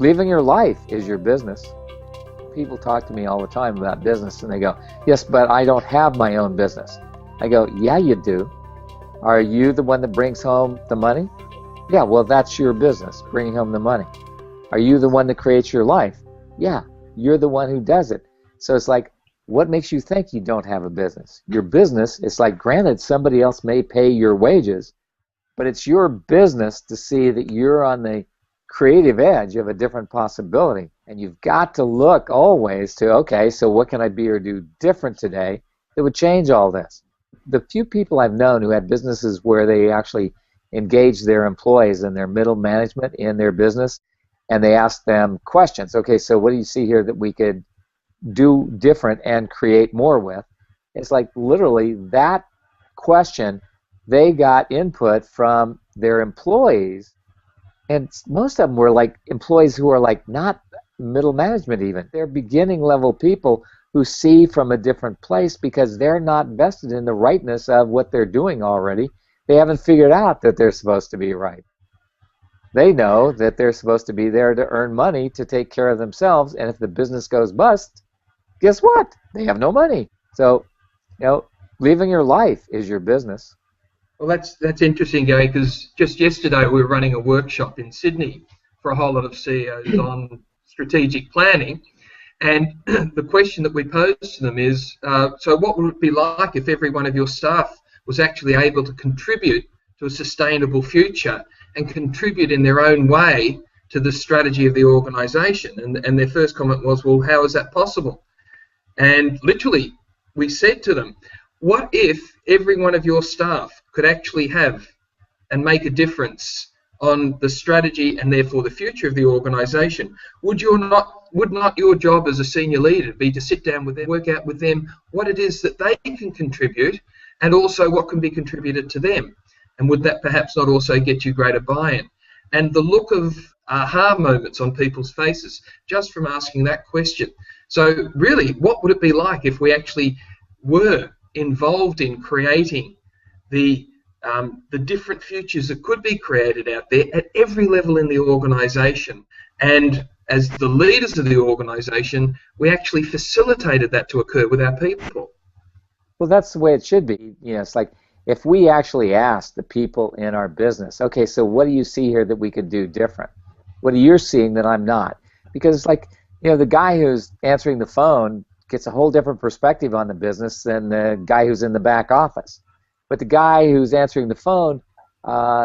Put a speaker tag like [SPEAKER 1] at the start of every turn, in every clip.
[SPEAKER 1] Living your life is your business. People talk to me all the time about business and they go, yes, but I don't have my own business. I go, yeah, you do. Are you the one that brings home the money? Yeah, well, that's your business, bringing home the money. Are you the one that creates your life? Yeah, you're the one who does it. So it's like, what makes you think you don't have a business? Your business, it's like, granted, somebody else may pay your wages, but it's your business to see that you're on the creative edge of a different possibility. And you've got to look always to, okay, so what can I be or do different today that would change all this? The few people I've known who had businesses where they actually engaged their employees and their middle management in their business, and they asked them questions. Okay, so what do you see here that we could do different and create more with? It's like literally that question, they got input from their employees, and most of them were like employees who are like not middle management even. They're beginning level people who see from a different place because they're not vested in the rightness of what they're doing already. They haven't figured out that they're supposed to be right. They know that they're supposed to be there to earn money to take care of themselves, and if the business goes bust, guess what? They have no money. So, living your life is your business.
[SPEAKER 2] Well, that's interesting, Gary, because just yesterday we were running a workshop in Sydney for a whole lot of CEOs on strategic planning, and the question that we posed to them is, so what would it be like if every one of your staff was actually able to contribute to a sustainable future and contribute in their own way to the strategy of the organisation? And their first comment was, well, how is that possible? And literally, we said to them, what if every one of your staff could actually have and make a difference on the strategy and therefore the future of the organisation? Would not your job as a senior leader be to sit down with them, work out with them what it is that they can contribute and also what can be contributed to them? And would that perhaps not also get you greater buy-in? And the look of aha moments on people's faces just from asking that question. So really, what would it be like if we actually were involved in creating the different futures that could be created out there at every level in the organisation? And as the leaders of the organisation, we actually facilitated that to occur with our people.
[SPEAKER 1] Well, that's the way it should be. It's like if we actually asked the people in our business, okay, so what do you see here that we could do different? What are you seeing that I'm not? Because it's like, the guy who's answering the phone gets a whole different perspective on the business than the guy who's in the back office. But the guy who's answering the phone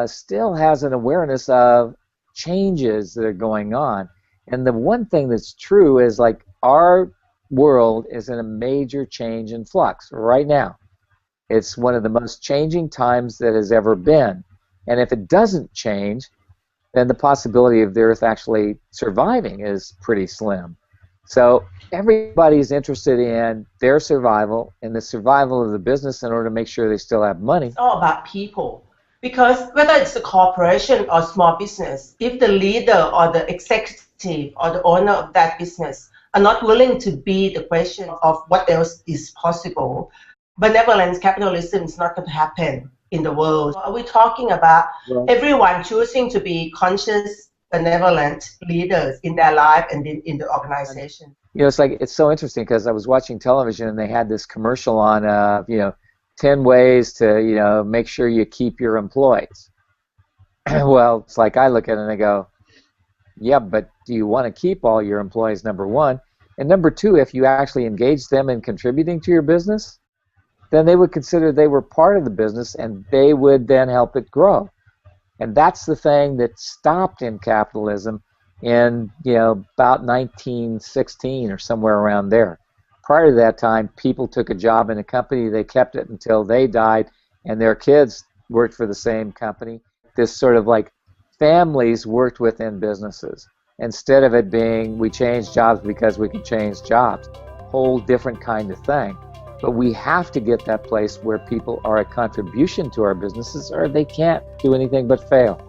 [SPEAKER 1] still has an awareness of changes that are going on. And the one thing that's true is like our world is in a major change in flux right now. It's one of the most changing times that has ever been. And if it doesn't change, then the possibility of the Earth actually surviving is pretty slim. So everybody's interested in their survival and the survival of the business in order to make sure they still have money.
[SPEAKER 3] It's all about people. Because whether it's a corporation or small business, if the leader or the executive or the owner of that business are not willing to be the question of what else is possible, benevolence capitalism is not going to happen in the world. Are we talking about everyone choosing to be conscious, benevolent leaders in their life and in the organization?
[SPEAKER 1] It's so interesting because I was watching television and they had this commercial on, 10 ways to, make sure you keep your employees. Well, it's like I look at it and I go, yeah, but do you want to keep all your employees, number one? And number two, if you actually engage them in contributing to your business, then they would consider they were part of the business and they would then help it grow. And that's the thing that stopped in capitalism in, about 1916 or somewhere around there. Prior to that time, people took a job in a company, they kept it until they died, and their kids worked for the same company. This sort of like families worked within businesses. Instead of it being we change jobs because we can change jobs. Whole different kind of thing. But we have to get that place where people are a contribution to our businesses or they can't do anything but fail.